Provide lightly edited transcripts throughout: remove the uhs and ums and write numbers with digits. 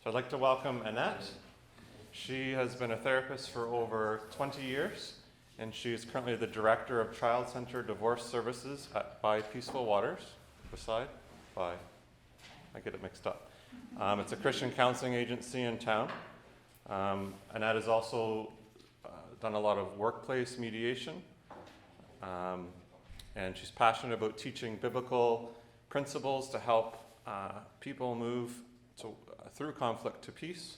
So I'd like to welcome Annette. She has been a therapist for over 20 years, and she is currently the Director of Child Center Divorce Services by Peaceful Waters, beside, by, I get it mixed up. It's a Christian counseling agency in town. Annette has also done a lot of workplace mediation, and she's passionate about teaching biblical principles to help people move through conflict to peace.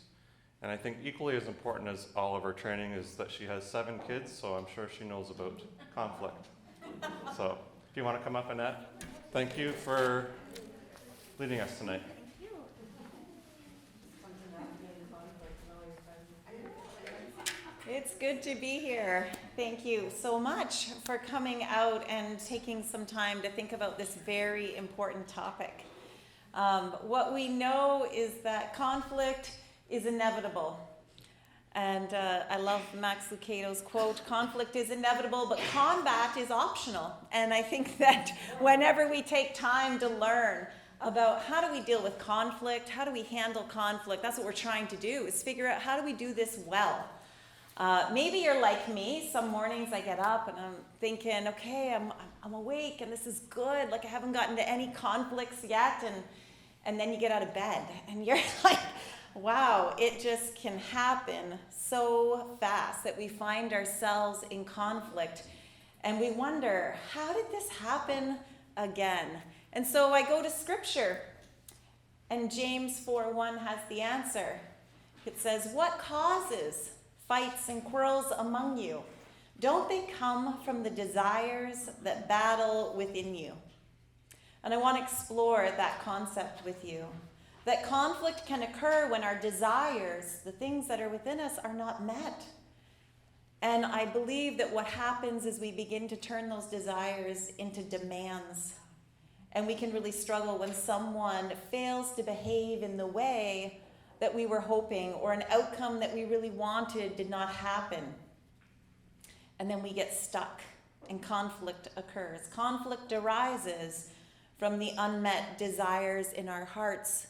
And I think equally as important as all of her training is that she has 7 kids, so I'm sure she knows about conflict. So, do you want to come up, Annette? Thank you for leading us tonight. It's good to be here. Thank you so much for coming out and taking some time to think about this very important topic. What we know is that conflict is inevitable. And I love Max Lucado's quote, "Conflict is inevitable, but combat is optional." And I think that whenever we take time to learn about how do we deal with conflict, how do we handle conflict, that's what we're trying to do, is figure out how do we do this well. Maybe you're like me. Some mornings I get up and I'm thinking, okay, I'm awake and this is good. Like I haven't gotten to any conflicts yet. And then you get out of bed and you're like, wow, it just can happen so fast that we find ourselves in conflict. And we wonder, how did this happen again? And so I go to Scripture. And James 4:1 has the answer. It says, "What causes fights and quarrels among you? Don't they come from the desires that battle within you?" And I want to explore that concept with you. That conflict can occur when our desires, the things that are within us, are not met. And I believe that what happens is we begin to turn those desires into demands. And we can really struggle when someone fails to behave in the way that we were hoping, or an outcome that we really wanted did not happen. And then we get stuck and conflict occurs. Conflict arises from the unmet desires in our hearts.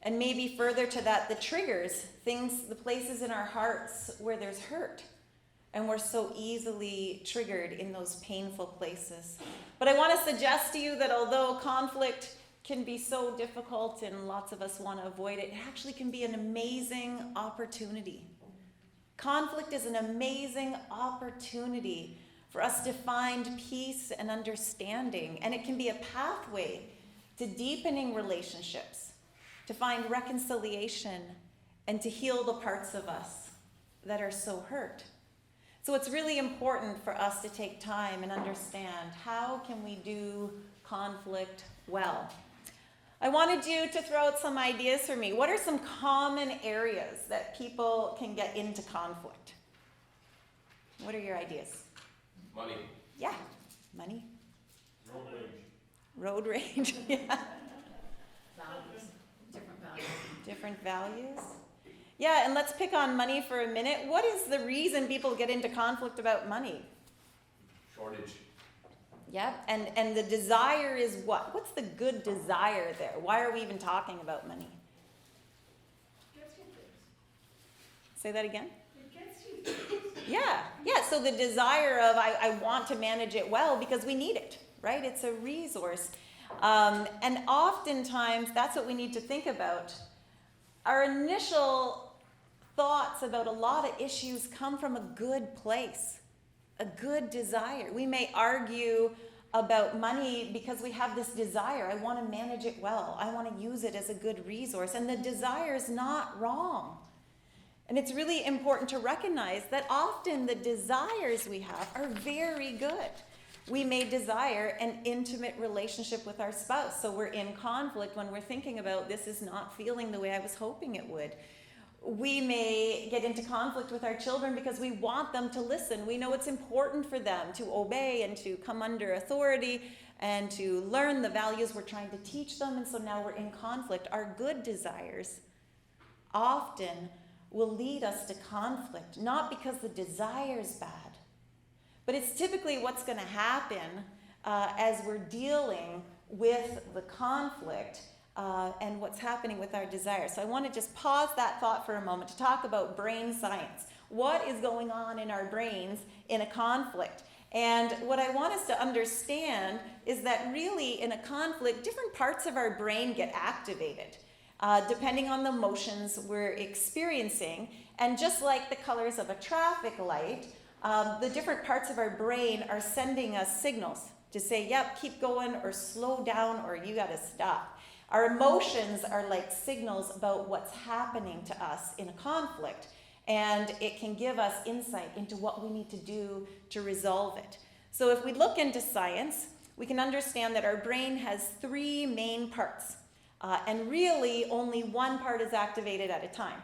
And maybe further to that, the triggers, things, the places in our hearts where there's hurt. And we're so easily triggered in those painful places. But I want to suggest to you that although conflict can be so difficult and lots of us want to avoid it, it actually can be an amazing opportunity. Conflict is an amazing opportunity for us to find peace and understanding, and it can be a pathway to deepening relationships, to find reconciliation, and to heal the parts of us that are so hurt. So it's really important for us to take time and understand, how can we do conflict well? I wanted you to throw out some ideas for me. What are some common areas that people can get into conflict? What are your ideas? Money. Yeah, money. Road rage. Road rage, yeah. Values, different values. Different values. Yeah, and let's pick on money for a minute. What is the reason people get into conflict about money? Shortage. Yeah, and the desire is what? What's the good desire there? Why are we even talking about money? Gets you things. Say that again? It gets you things. Yeah, so the desire of I want to manage it well because we need it, right? It's a resource. And oftentimes, that's what we need to think about. Our initial thoughts about a lot of issues come from a good place, a good desire. We may argue about money because we have this desire. I want to manage it well. I want to use it as a good resource. And the desire is not wrong. And it's really important to recognize that often the desires we have are very good. We may desire an intimate relationship with our spouse, so we're in conflict when we're thinking about, this is not feeling the way I was hoping it would. We may get into conflict with our children because we want them to listen. We know it's important for them to obey and to come under authority and to learn the values we're trying to teach them, and so now we're in conflict. Our good desires often will lead us to conflict, not because the desire is bad, but it's typically what's going to happen as we're dealing with the conflict. and what's happening with our desires. So I want to just pause that thought for a moment to talk about brain science. What is going on in our brains in a conflict? And what I want us to understand is that really in a conflict, different parts of our brain get activated depending on the emotions we're experiencing. And just like the colors of a traffic light, the different parts of our brain are sending us signals to say, yep, keep going, or slow down, or you got to stop. Our emotions are like signals about what's happening to us in a conflict, and it can give us insight into what we need to do to resolve it. So if we look into science, we can understand that our brain has 3 main parts, and really only one part is activated at a time.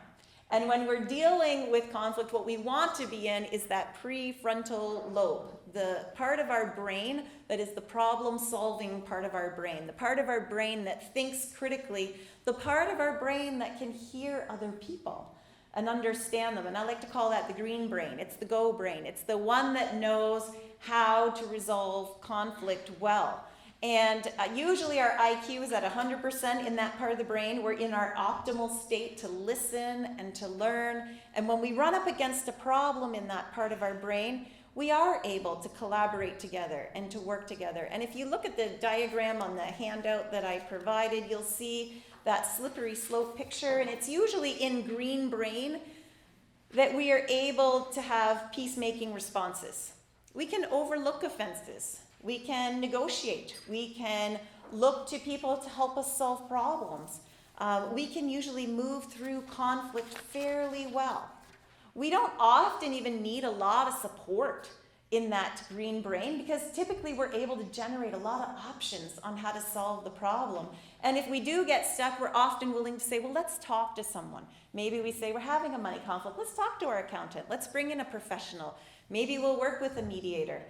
And when we're dealing with conflict, what we want to be in is that prefrontal lobe, the part of our brain that is the problem-solving part of our brain, the part of our brain that thinks critically, the part of our brain that can hear other people and understand them. And I like to call that the green brain. It's the go brain. It's the one that knows how to resolve conflict well. And usually our IQ is at 100% in that part of the brain. We're in our optimal state to listen and to learn. And when we run up against a problem in that part of our brain, we are able to collaborate together and to work together. And if you look at the diagram on the handout that I provided, you'll see that slippery slope picture. And it's usually in green brain that we are able to have peacemaking responses. We can overlook offenses. We can negotiate. We can look to people to help us solve problems. We can usually move through conflict fairly well. We don't often even need a lot of support in that green brain because typically we're able to generate a lot of options on how to solve the problem. And if we do get stuck, we're often willing to say, well, let's talk to someone. Maybe we say we're having a money conflict. Let's talk to our accountant. Let's bring in a professional. Maybe we'll work with a mediator.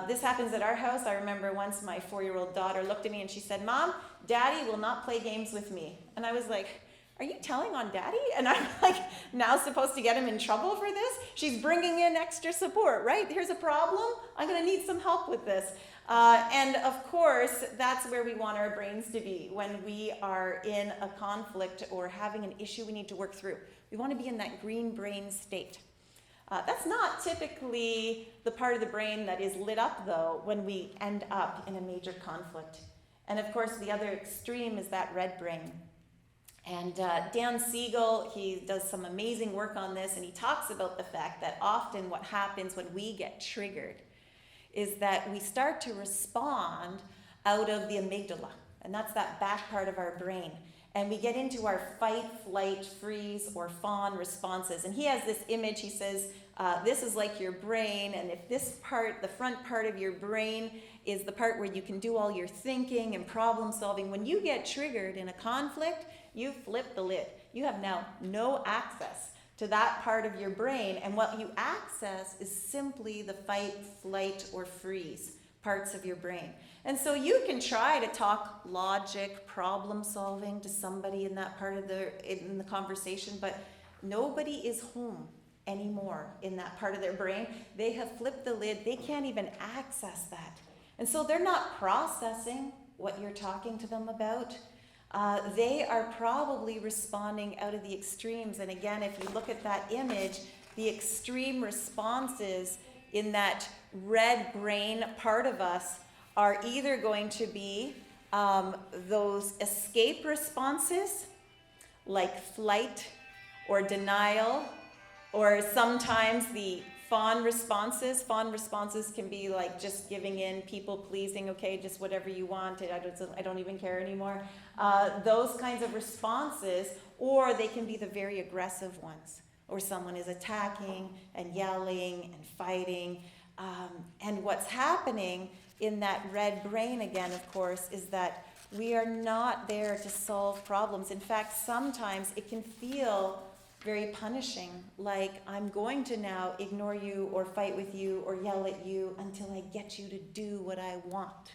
This happens at our house. I remember once my 4-year-old daughter looked at me and she said, Mom, Daddy will not play games with me. And I was like, are you telling on Daddy? And I'm like, now supposed to get him in trouble for this? She's bringing in extra support, right? Here's a problem. I'm going to need some help with this. And of course, that's where we want our brains to be when we are in a conflict or having an issue we need to work through. We want to be in that green brain state. That's not typically the part of the brain that is lit up, though, when we end up in a major conflict. And of course, the other extreme is that red brain. And Dan Siegel, he does some amazing work on this, and he talks about the fact that often what happens when we get triggered is that we start to respond out of the amygdala, and that's that back part of our brain. And we get into our fight, flight, freeze, or fawn responses. And he has this image, he says, this is like your brain, and if this part, the front part of your brain, is the part where you can do all your thinking and problem solving, when you get triggered in a conflict, you flip the lid. You have now no access to that part of your brain, and what you access is simply the fight, flight, or freeze parts of your brain. And so you can try to talk logic, problem solving to somebody in that part of in the conversation, but nobody is home anymore in that part of their brain. They have flipped the lid. They can't even access that. And so they're not processing what you're talking to them about. They are probably responding out of the extremes. And again, if you look at that image, the extreme responses in that red brain part of us are either going to be those escape responses, like flight or denial, or sometimes the fawn responses. Fawn responses can be like just giving in, people pleasing, okay, just whatever you want, I don't even care anymore. Those kinds of responses, or they can be the very aggressive ones, or someone is attacking and yelling and fighting. And what's happening in that red brain, again, of course, is that we are not there to solve problems. In fact, sometimes it can feel very punishing, like I'm going to now ignore you or fight with you or yell at you until I get you to do what I want.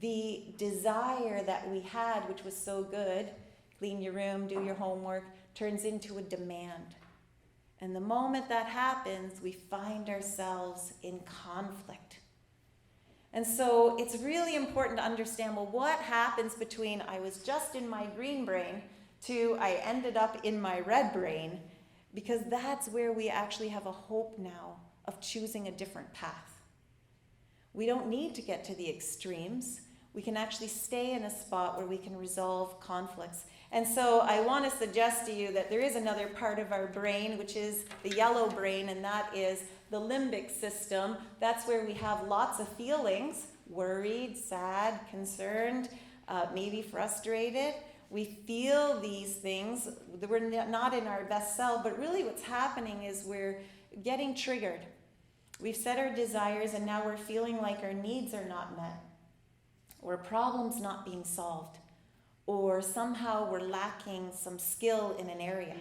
The desire that we had, which was so good, clean your room, do your homework, turns into a demand. And the moment that happens, we find ourselves in conflict. And so it's really important to understand, well, what happens between I was just in my green brain to I ended up in my red brain, because that's where we actually have a hope now of choosing a different path. We don't need to get to the extremes. We can actually stay in a spot where we can resolve conflicts. And so I want to suggest to you that there is another part of our brain, which is the yellow brain, and that is the limbic system. That's where we have lots of feelings: worried, sad, concerned, maybe frustrated. We feel these things. We're not in our best self, but really what's happening is we're getting triggered. We've set our desires, and now we're feeling like our needs are not met, or problems not being solved, or somehow we're lacking some skill in an area.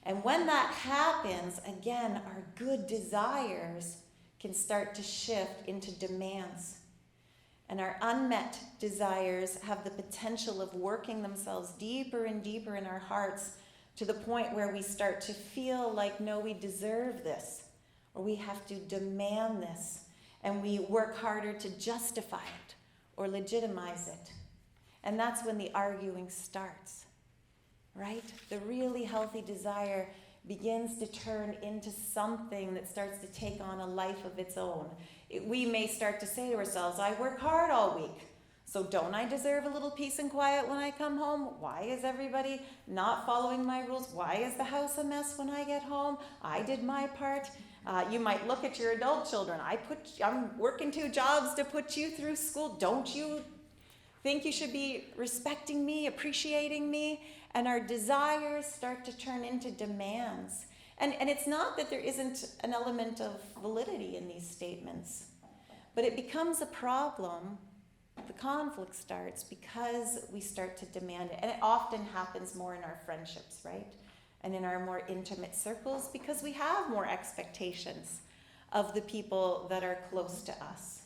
And when that happens, again, our good desires can start to shift into demands. And our unmet desires have the potential of working themselves deeper and deeper in our hearts, to the point where we start to feel like, no, we deserve this, or we have to demand this, and we work harder to justify it or legitimize it. And that's when the arguing starts, right? The really healthy desire begins to turn into something that starts to take on a life of its own. We may start to say to ourselves, I work hard all week, so don't I deserve a little peace and quiet when I come home? Why is everybody not following my rules? Why is the house a mess when I get home? I did my part. You might look at your adult children. I'm working 2 jobs to put you through school. Don't you think you should be respecting me, appreciating me? And our desires start to turn into demands. And it's not that there isn't an element of validity in these statements, but it becomes a problem. The conflict starts because we start to demand it. And it often happens more in our friendships, right? And in our more intimate circles, because we have more expectations of the people that are close to us.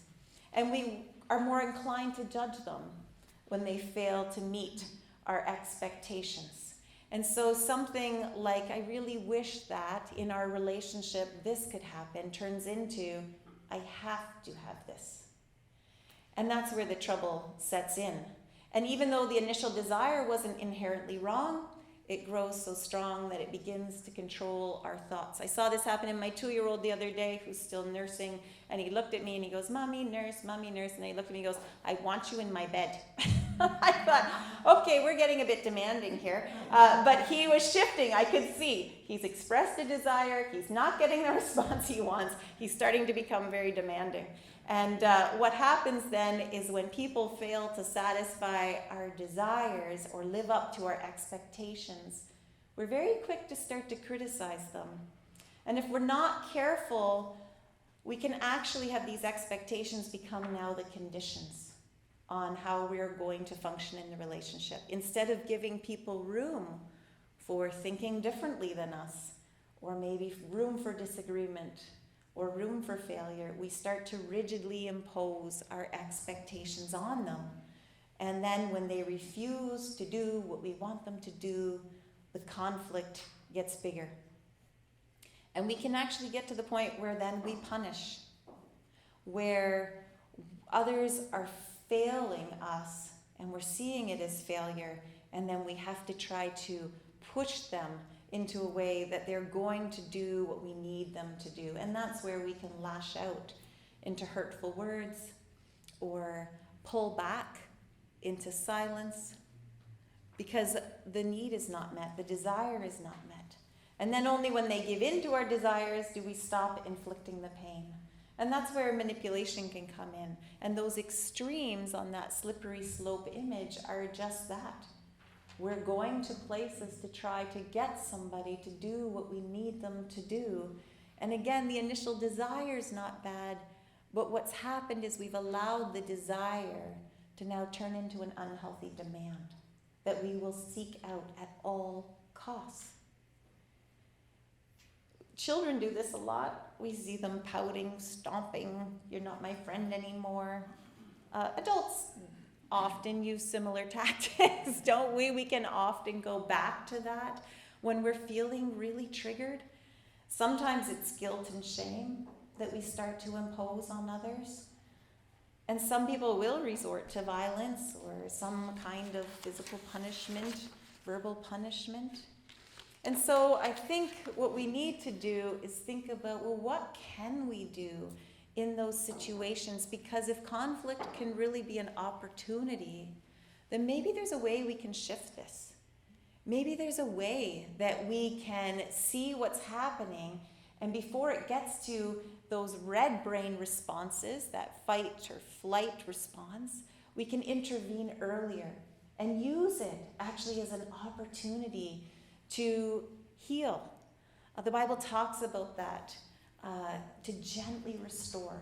And we are more inclined to judge them when they fail to meet our expectations. And so something like, I really wish that in our relationship this could happen, turns into, I have to have this. And that's where the trouble sets in. And even though the initial desire wasn't inherently wrong, it grows so strong that it begins to control our thoughts. I saw this happen in my 2-year-old the other day, who's still nursing, and he looked at me and he goes, Mommy, nurse, and he looked at me and goes, I want you in my bed. I thought, okay, we're getting a bit demanding here. But he was shifting, I could see. He's expressed a desire, he's not getting the response he wants, he's starting to become very demanding. And what happens then is when people fail to satisfy our desires or live up to our expectations, we're very quick to start to criticize them. And if we're not careful, we can actually have these expectations become now the conditions on how we're going to function in the relationship, instead of giving people room for thinking differently than us, or maybe room for disagreement, or room for failure. We start to rigidly impose our expectations on them. And then when they refuse to do what we want them to do, the conflict gets bigger. And we can actually get to the point where then we punish, where others are failing us and we're seeing it as failure, and then we have to try to push them into a way that they're going to do what we need them to do. And that's where we can lash out into hurtful words, or pull back into silence, because the need is not met, the desire is not met. And then only when they give in to our desires do we stop inflicting the pain. And that's where manipulation can come in. And those extremes on that slippery slope image are just that. We're going to places to try to get somebody to do what we need them to do. And again, the initial desire is not bad, but what's happened is we've allowed the desire to now turn into an unhealthy demand that we will seek out at all costs. Children do this a lot. We see them pouting, stomping, you're not my friend anymore. Adults often use similar tactics, don't we? We can often go back to that when we're feeling really triggered. Sometimes it's guilt and shame that we start to impose on others. And some people will resort to violence or some kind of physical punishment, verbal punishment. And so I think what we need to do is think about, well, what can we do in those situations? Because if conflict can really be an opportunity, then maybe there's a way we can shift this. Maybe there's a way that we can see what's happening, and before it gets to those red brain responses, that fight or flight response, we can intervene earlier and use it actually as an opportunity to heal. The Bible talks about that, to gently restore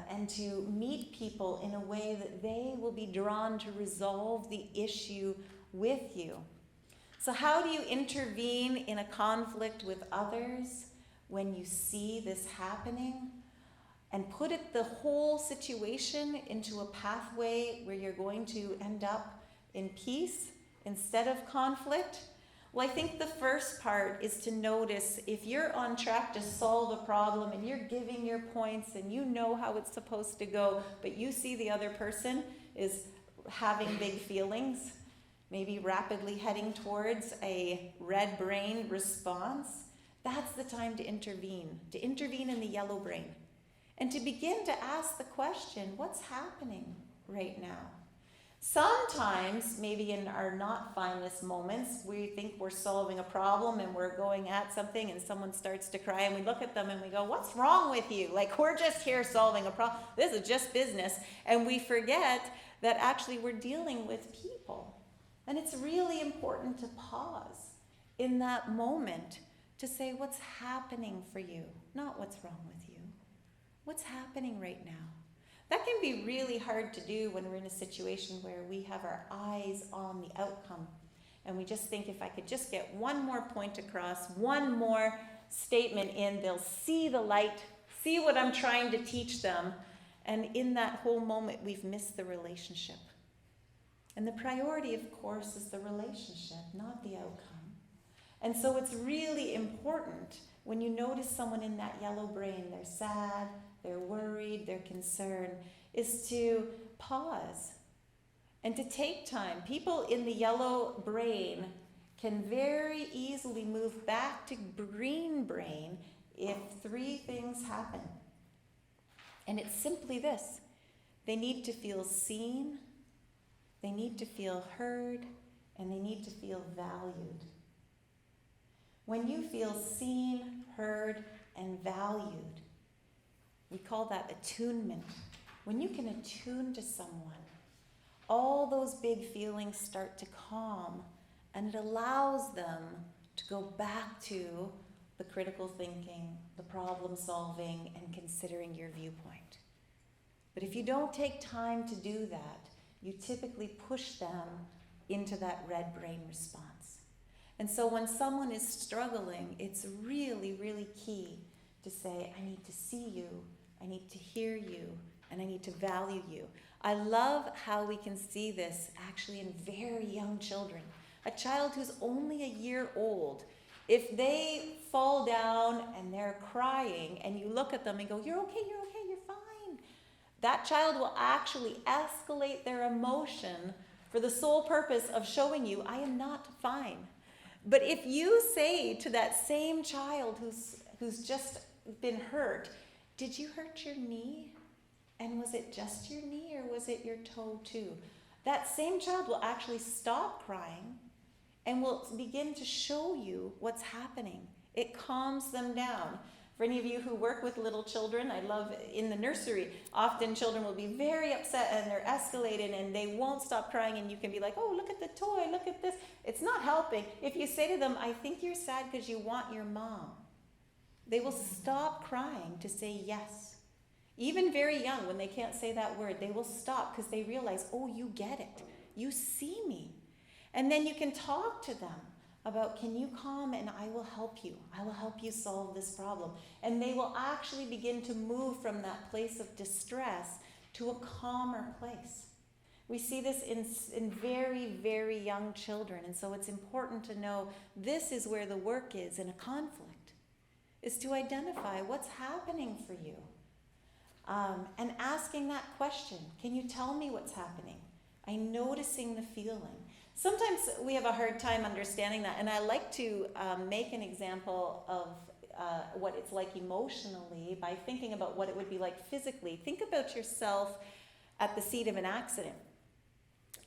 and to meet people in a way that they will be drawn to resolve the issue with you. So how do you intervene in a conflict with others when you see this happening and put the whole situation into a pathway where you're going to end up in peace instead of conflict? Well, I think the first part is to notice if you're on track to solve a problem and you're giving your points and you know how it's supposed to go, but you see the other person is having big feelings, maybe rapidly heading towards a red brain response, that's the time to intervene in the yellow brain, and to begin to ask the question, what's happening right now? Sometimes, maybe in our not finest moments, we think we're solving a problem and we're going at something and someone starts to cry and we look at them and we go, what's wrong with you? Like, we're just here solving a problem. This is just business. And we forget that actually we're dealing with people. And it's really important to pause in that moment to say, what's happening for you? Not what's wrong with you. What's happening right now? That can be really hard to do when we're in a situation where we have our eyes on the outcome. And we just think, if I could just get one more point across, one more statement in, they'll see the light, see what I'm trying to teach them. And in that whole moment, we've missed the relationship. And the priority, of course, is the relationship, not the outcome. And so it's really important when you notice someone in that yellow brain, they're sad, they're worried, they're concerned, is to pause and to take time. People in the yellow brain can very easily move back to green brain if three things happen. And it's simply this: they need to feel seen, they need to feel heard, and they need to feel valued. When you feel seen, heard, and valued, we call that attunement. When you can attune to someone, all those big feelings start to calm, and it allows them to go back to the critical thinking, the problem solving, and considering your viewpoint. But if you don't take time to do that, you typically push them into that red brain response. And so when someone is struggling, it's really, really key to say, I need to see you, I need to hear you, and I need to value you. I love how we can see this actually in very young children. A child who's only a year old, if they fall down and they're crying and you look at them and go, you're okay, you're fine. That child will actually escalate their emotion for the sole purpose of showing you, I am not fine. But if you say to that same child who's just been hurt, did you hurt your knee? And was it just your knee or was it your toe too? That same child will actually stop crying and will begin to show you what's happening. It calms them down. For any of you who work with little children, I love in the nursery, often children will be very upset and they're escalated and they won't stop crying, and you can be like, oh, look at the toy, look at this. It's not helping. If you say to them, I think you're sad because you want your mom, they will stop crying to say yes. Even very young, when they can't say that word, they will stop because they realize, oh, you get it. You see me. And then you can talk to them about, can you calm and I will help you. I will help you solve this problem. And they will actually begin to move from that place of distress to a calmer place. We see this in very, very young children. And so it's important to know this is where the work is in a conflict, is to identify what's happening for you. And asking that question, can you tell me what's happening? I'm noticing the feeling. Sometimes we have a hard time understanding that, and I like to make an example of what it's like emotionally by thinking about what it would be like physically. Think about yourself at the seat of an accident.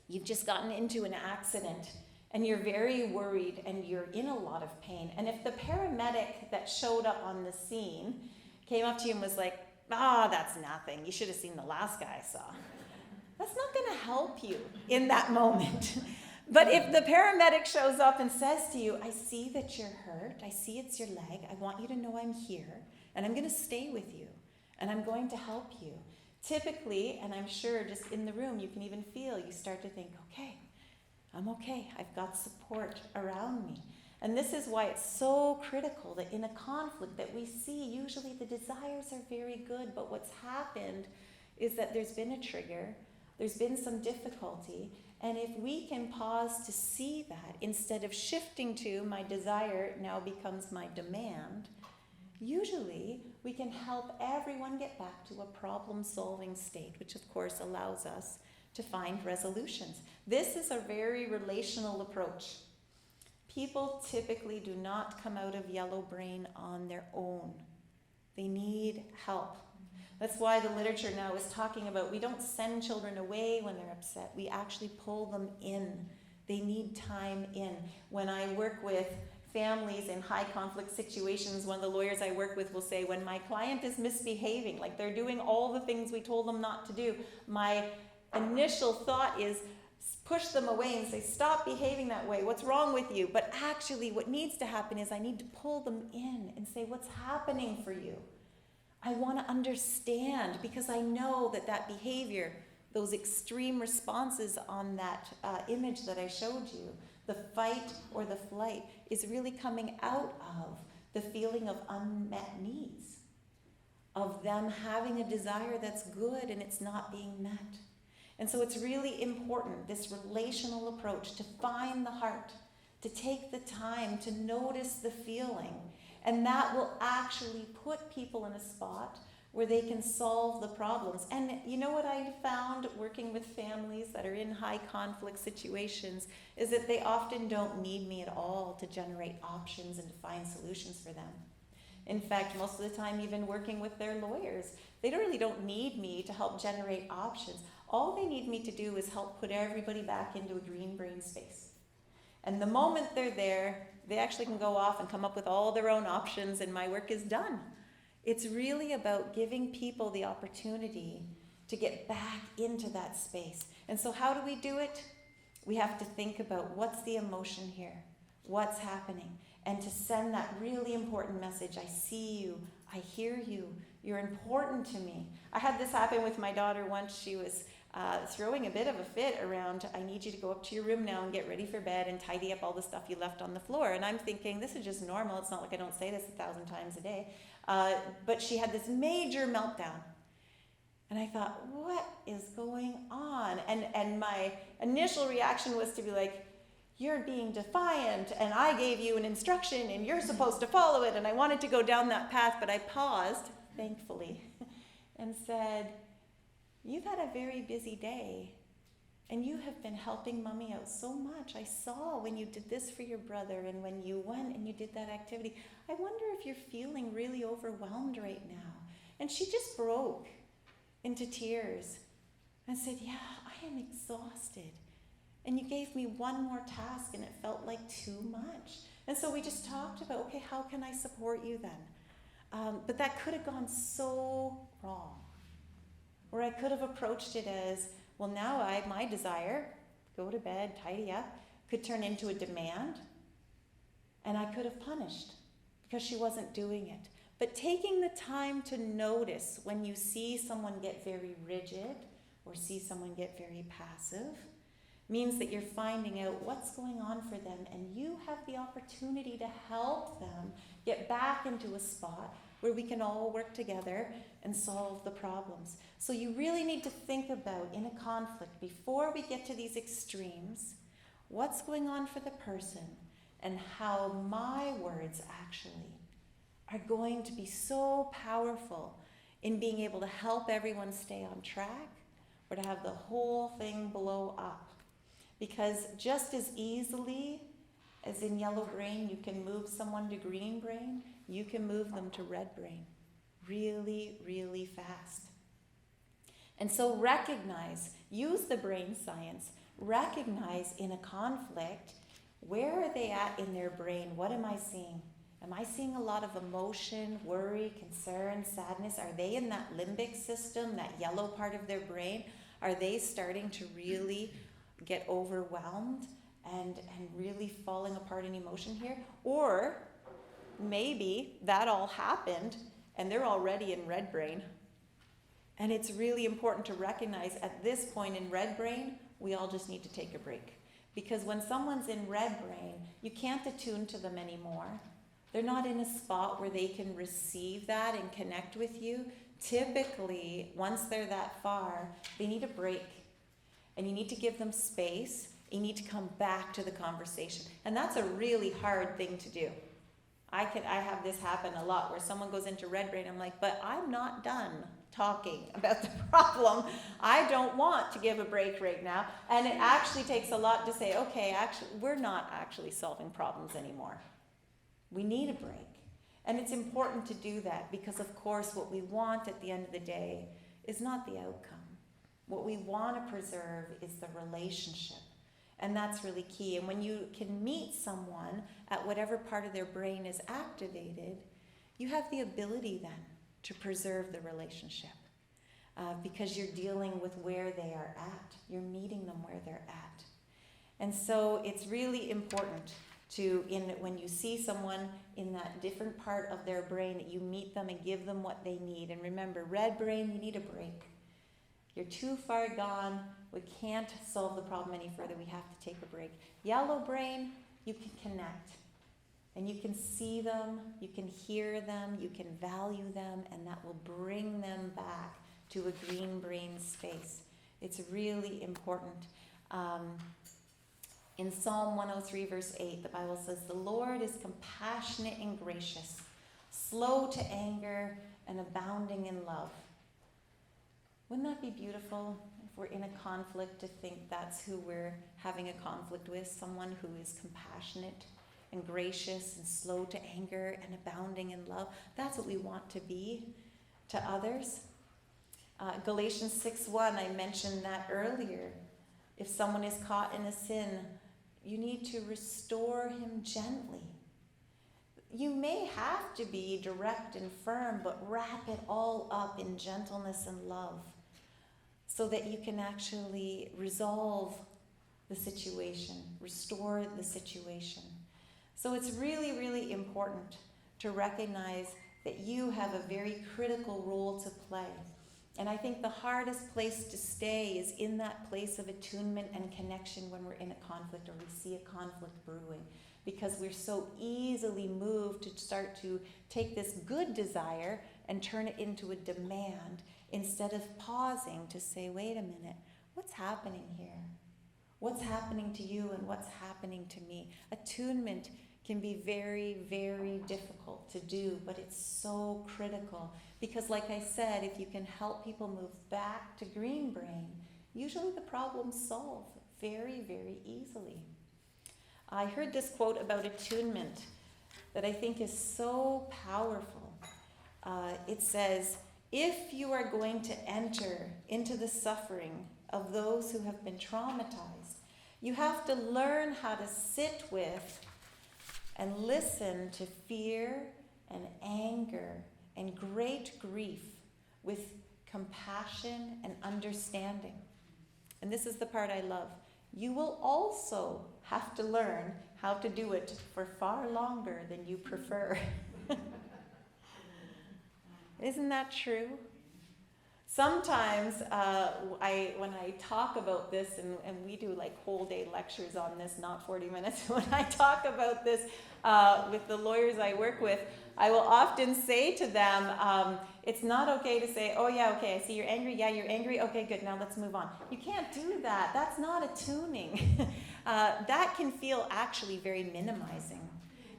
You've just gotten into an accident and you're very worried and you're in a lot of pain. And if the paramedic that showed up on the scene came up to you and was like, that's nothing. You should have seen the last guy I saw. That's not going to help you in that moment. But if the paramedic shows up and says to you, I see that you're hurt. I see it's your leg. I want you to know I'm here. And I'm going to stay with you. And I'm going to help you. Typically, and I'm sure just in the room, you can even feel, you start to think, okay, I'm okay. I've got support around me. And this is why it's so critical that in a conflict that we see, usually the desires are very good, but what's happened is that there's been a trigger, there's been some difficulty, and if we can pause to see that, instead of shifting to my desire now becomes my demand, usually we can help everyone get back to a problem-solving state, which of course allows us to find resolutions. This is a very relational approach. People typically do not come out of yellow brain on their own. They need help. That's why the literature now is talking about we don't send children away when they're upset. We actually pull them in. They need time in. When I work with families in high conflict situations, one of the lawyers I work with will say, when my client is misbehaving, like they're doing all the things we told them not to do, my initial thought is push them away and say, stop behaving that way. What's wrong with you? But actually what needs to happen is I need to pull them in and say, what's happening for you? I want to understand, because I know that that behavior, those extreme responses on that image that I showed you, the fight or the flight, is really coming out of the feeling of unmet needs, of them having a desire that's good and it's not being met. And so it's really important, this relational approach, to find the heart, to take the time to notice the feeling. And that will actually put people in a spot where they can solve the problems. And you know what I found working with families that are in high conflict situations is that they often don't need me at all to generate options and to find solutions for them. In fact, most of the time, even working with their lawyers, they really don't need me to help generate options. All they need me to do is help put everybody back into a green brain space. And the moment they're there, they actually can go off and come up with all their own options, and my work is done. It's really about giving people the opportunity to get back into that space. And so how do we do it? We have to think about what's the emotion here, what's happening, and to send that really important message. I see you, I hear you, you're important to me. I had this happen with my daughter once. She was throwing a bit of a fit around, I need you to go up to your room now and get ready for bed and tidy up all the stuff you left on the floor. And I'm thinking, this is just normal. It's not like I don't say this 1,000 times a day. But she had this major meltdown. And I thought, what is going on? And my initial reaction was to be like, you're being defiant, and I gave you an instruction, and you're supposed to follow it. And I wanted to go down that path, but I paused, thankfully, and said, you've had a very busy day, and you have been helping Mommy out so much. I saw when you did this for your brother, and when you went and you did that activity. I wonder if you're feeling really overwhelmed right now. And she just broke into tears and said, yeah, I am exhausted. And you gave me one more task, and it felt like too much. And so we just talked about, okay, how can I support you then? But that could have gone so wrong. Or I could have approached it as, well, now my desire, go to bed, tidy up, could turn into a demand. And I could have punished because she wasn't doing it. But taking the time to notice when you see someone get very rigid or see someone get very passive means that you're finding out what's going on for them, and you have the opportunity to help them get back into a spot where we can all work together and solve the problems. So you really need to think about, in a conflict, before we get to these extremes, what's going on for the person and how my words actually are going to be so powerful in being able to help everyone stay on track or to have the whole thing blow up. Because just as easily as in yellow brain, you can move someone to green brain, you can move them to red brain really, really fast. And so use the brain science, recognize in a conflict, where are they at in their brain? What am I seeing? Am I seeing a lot of emotion, worry, concern, sadness? Are they in that limbic system, that yellow part of their brain? Are they starting to really get overwhelmed and really falling apart in emotion here? Or maybe that all happened and they're already in red brain. And it's really important to recognize at this point in red brain, we all just need to take a break. Because when someone's in red brain, you can't attune to them anymore. They're not in a spot where they can receive that and connect with you. Typically, once they're that far, they need a break. And you need to give them space. You need to come back to the conversation. And that's a really hard thing to do. I have this happen a lot where someone goes into red brain. I'm like, but I'm not done talking about the problem. I don't want to give a break right now. And it actually takes a lot to say, okay, actually, we're not actually solving problems anymore. We need a break. And it's important to do that because, of course, what we want at the end of the day is not the outcome. What we want to preserve is the relationship. And that's really key. And when you can meet someone at whatever part of their brain is activated, you have the ability then to preserve the relationship because you're dealing with where they are at. You're meeting them where they're at. And so it's really important when you see someone in that different part of their brain, that you meet them and give them what they need. And remember, red brain, you need a break. You're too far gone. We can't solve the problem any further. We have to take a break. Yellow brain, you can connect. And you can see them, you can hear them, you can value them, and that will bring them back to a green brain space. It's really important. In Psalm 103, verse 8, the Bible says, "The Lord is compassionate and gracious, slow to anger, and abounding in love." Wouldn't that be beautiful if we're in a conflict to think that's who we're having a conflict with, someone who is compassionate and gracious and slow to anger and abounding in love? That's what we want to be to others. Galatians 6:1, I mentioned that earlier. If someone is caught in a sin, you need to restore him gently. You may have to be direct and firm, but wrap it all up in gentleness and love so that you can actually resolve the situation, restore the situation. So it's really, really important to recognize that you have a very critical role to play. And I think the hardest place to stay is in that place of attunement and connection when we're in a conflict or we see a conflict brewing, because we're so easily moved to start to take this good desire and turn it into a demand instead of pausing to say, wait a minute, what's happening here? What's happening to you and what's happening to me? Attunement can be very, very difficult to do, but it's so critical. Because like I said, if you can help people move back to green brain, usually the problems solve very, very easily. I heard this quote about attunement that I think is so powerful. It says, if you are going to enter into the suffering of those who have been traumatized, you have to learn how to sit with and listen to fear and anger and great grief with compassion and understanding. And this is the part I love. You will also have to learn how to do it for far longer than you prefer. Isn't that true? Sometimes when I talk about this, and we do like whole day lectures on this, not 40 minutes, when I talk about this with the lawyers I work with, I will often say to them, it's not okay to say, oh yeah, okay, I see you're angry, yeah, you're angry, okay, good, now let's move on. You can't do that. That's not attuning. That can feel actually very minimizing,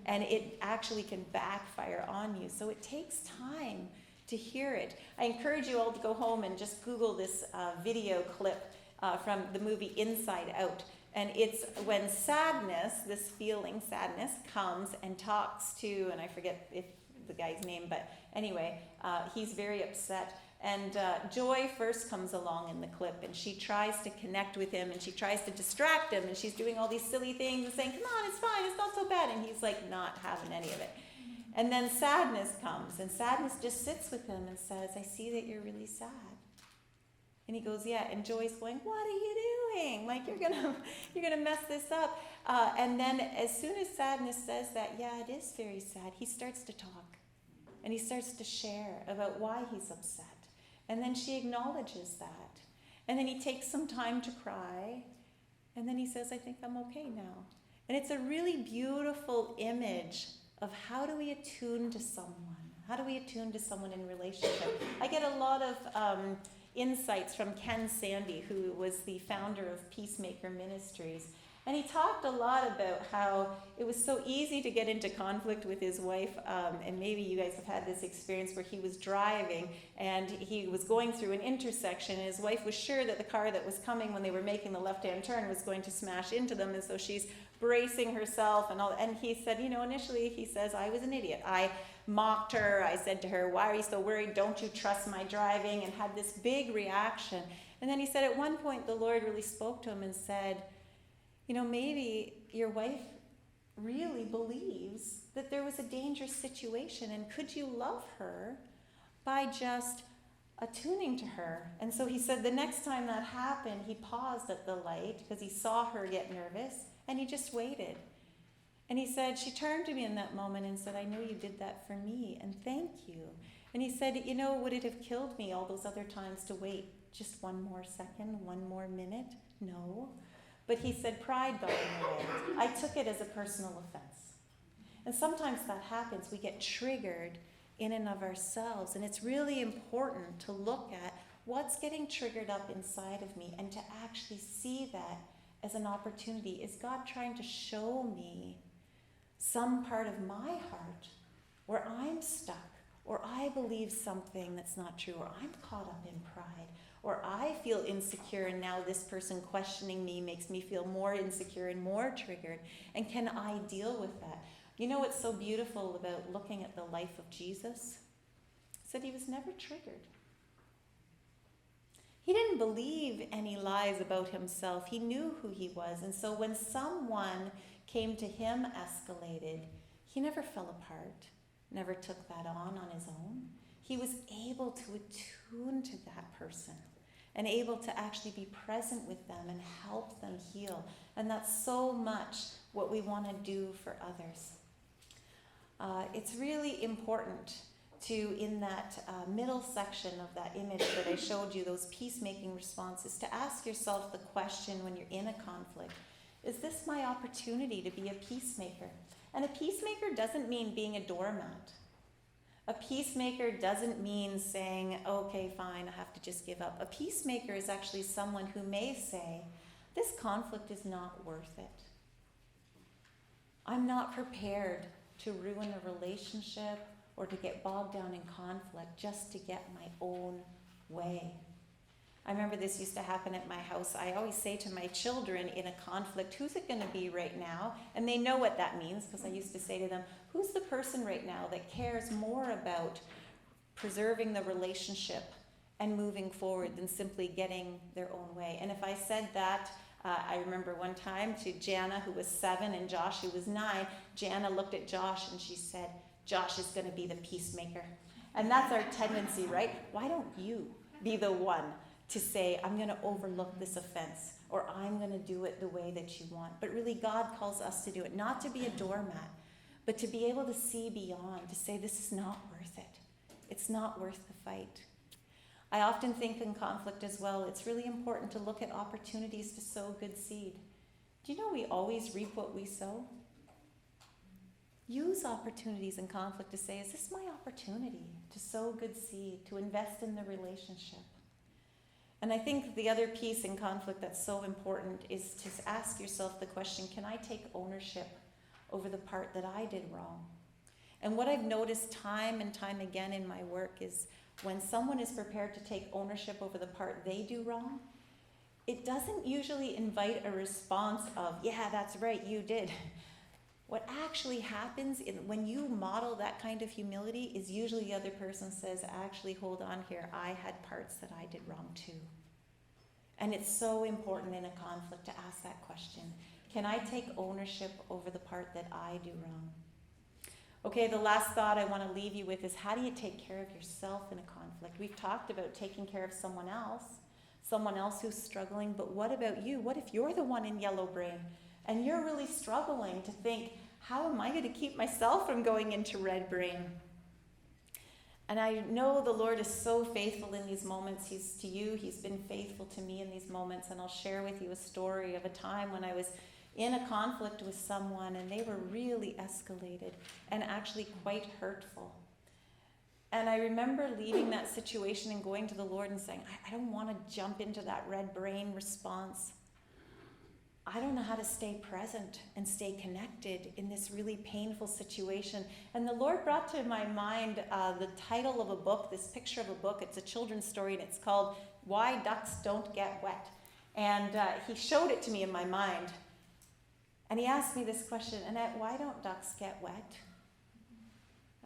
and it actually can backfire on you. So it takes time to hear it. I encourage you all to go home and just Google this video clip from the movie Inside Out. And it's when sadness, this feeling, sadness, comes and talks to, and I forget if the guy's name, but anyway, he's very upset. And Joy first comes along in the clip, and she tries to connect with him, and she tries to distract him, and she's doing all these silly things and saying, come on, it's fine, it's not so bad. And he's like not having any of it. And then sadness comes, and sadness just sits with him and says, I see that you're really sad. And he goes, yeah. And Joy's going, what are you doing? Like, you're gonna mess this up. And then as soon as sadness says that, yeah, it is very sad, he starts to talk. And he starts to share about why he's upset. And then she acknowledges that. And then he takes some time to cry. And then he says, I think I'm okay now. And it's a really beautiful image of how do we attune to someone? How do we attune to someone in relationship? I get a lot of insights from Ken Sandy, who was the founder of Peacemaker Ministries. And he talked a lot about how it was so easy to get into conflict with his wife, and maybe you guys have had this experience where he was driving and he was going through an intersection, and his wife was sure that the car that was coming when they were making the left-hand turn was going to smash into them, and so she's bracing herself and all. And he said, initially he says, I was an idiot. I mocked her. I said to her, why are you so worried? Don't you trust my driving? And had this big reaction. And then he said at one point the Lord really spoke to him and said, maybe your wife really believes that there was a dangerous situation, and could you love her by just attuning to her? And so he said the next time that happened, he paused at the light because he saw her get nervous, and he just waited. And he said, she turned to me in that moment and said, I know you did that for me, and thank you. And he said, would it have killed me all those other times to wait just one more second, one more minute? No. But he said, pride got in the way. I took it as a personal offense. And sometimes that happens. We get triggered in and of ourselves. And it's really important to look at what's getting triggered up inside of me and to actually see that as an opportunity. Is God trying to show me some part of my heart where I'm stuck, or I believe something that's not true, or I'm caught up in pride, or I feel insecure, and now this person questioning me makes me feel more insecure and more triggered, and can I deal with that? What's so beautiful about looking at the life of Jesus? He said he was never triggered. He didn't believe any lies about himself. He knew who he was, and so when someone came to him escalated, he never fell apart, never took that on his own. He was able to attune to that person and able to actually be present with them and help them heal. And that's so much what we want to do for others. It's really important to, in that middle section of that image that I showed you, those peacemaking responses, to ask yourself the question when you're in a conflict, is this my opportunity to be a peacemaker? And a peacemaker doesn't mean being a doormat. A peacemaker doesn't mean saying, okay, fine, I have to just give up. A peacemaker is actually someone who may say, this conflict is not worth it. I'm not prepared to ruin a relationship or to get bogged down in conflict just to get my own way. I remember this used to happen at my house. I always say to my children in a conflict, who's it going to be right now? And they know what that means, because I used to say to them, who's the person right now that cares more about preserving the relationship and moving forward than simply getting their own way? And if I said that, I remember one time to Jana, who was 7, and Josh, who was 9, Jana looked at Josh and she said, Josh is going to be the peacemaker. And that's our tendency, right? Why don't you be the one to say, I'm going to overlook this offense, or I'm going to do it the way that you want? But really, God calls us to do it, not to be a doormat, but to be able to see beyond, to say, this is not worth it. It's not worth the fight. I often think in conflict as well, it's really important to look at opportunities to sow good seed. Do you know we always reap what we sow? Use opportunities in conflict to say, is this my opportunity to sow good seed, to invest in the relationship? And I think the other piece in conflict that's so important is to ask yourself the question, can I take ownership over the part that I did wrong? And what I've noticed time and time again in my work is when someone is prepared to take ownership over the part they do wrong, it doesn't usually invite a response of, yeah, that's right, you did. What actually happens when you model that kind of humility is usually the other person says, actually, hold on here, I had parts that I did wrong too. And it's so important in a conflict to ask that question. Can I take ownership over the part that I do wrong? Okay, the last thought I want to leave you with is, how do you take care of yourself in a conflict? We've talked about taking care of someone else who's struggling, but what about you? What if you're the one in yellow brain and you're really struggling to think, how am I going to keep myself from going into red brain? And I know the Lord is so faithful in these moments. He's been faithful to me in these moments, and I'll share with you a story of a time when I was in a conflict with someone and they were really escalated and actually quite hurtful. And I remember leaving that situation and going to the Lord and saying, I don't want to jump into that red brain response. I don't know how to stay present and stay connected in this really painful situation. And the Lord brought to my mind the title of a book, this picture of a book. It's a children's story, and it's called Why Ducks Don't Get Wet. And he showed it to me in my mind. And he asked me this question, Annette, why don't ducks get wet?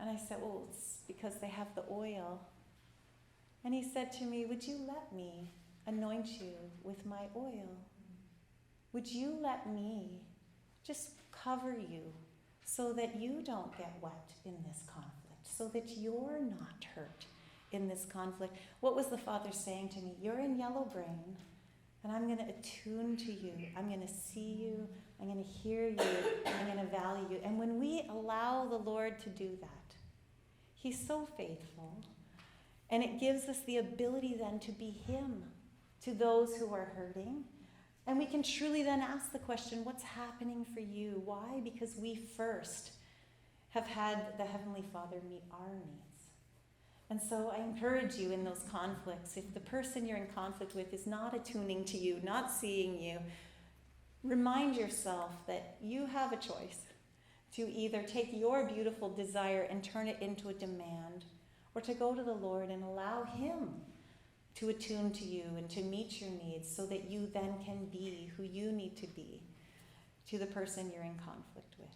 And I said, well, it's because they have the oil. And he said to me, would you let me anoint you with my oil? Would you let me just cover you so that you don't get wet in this conflict, so that you're not hurt in this conflict? What was the Father saying to me? You're in yellow brain, and I'm going to attune to you. I'm going to see you. I'm going to hear you. I'm going to value you. And when we allow the Lord to do that, He's so faithful. And it gives us the ability then to be Him to those who are hurting. And we can truly then ask the question, what's happening for you? Why? Because we first have had the Heavenly Father meet our needs. And so I encourage you in those conflicts, if the person you're in conflict with is not attuning to you, not seeing you, remind yourself that you have a choice to either take your beautiful desire and turn it into a demand, or to go to the Lord and allow Him to attune to you and to meet your needs so that you then can be who you need to be to the person you're in conflict with.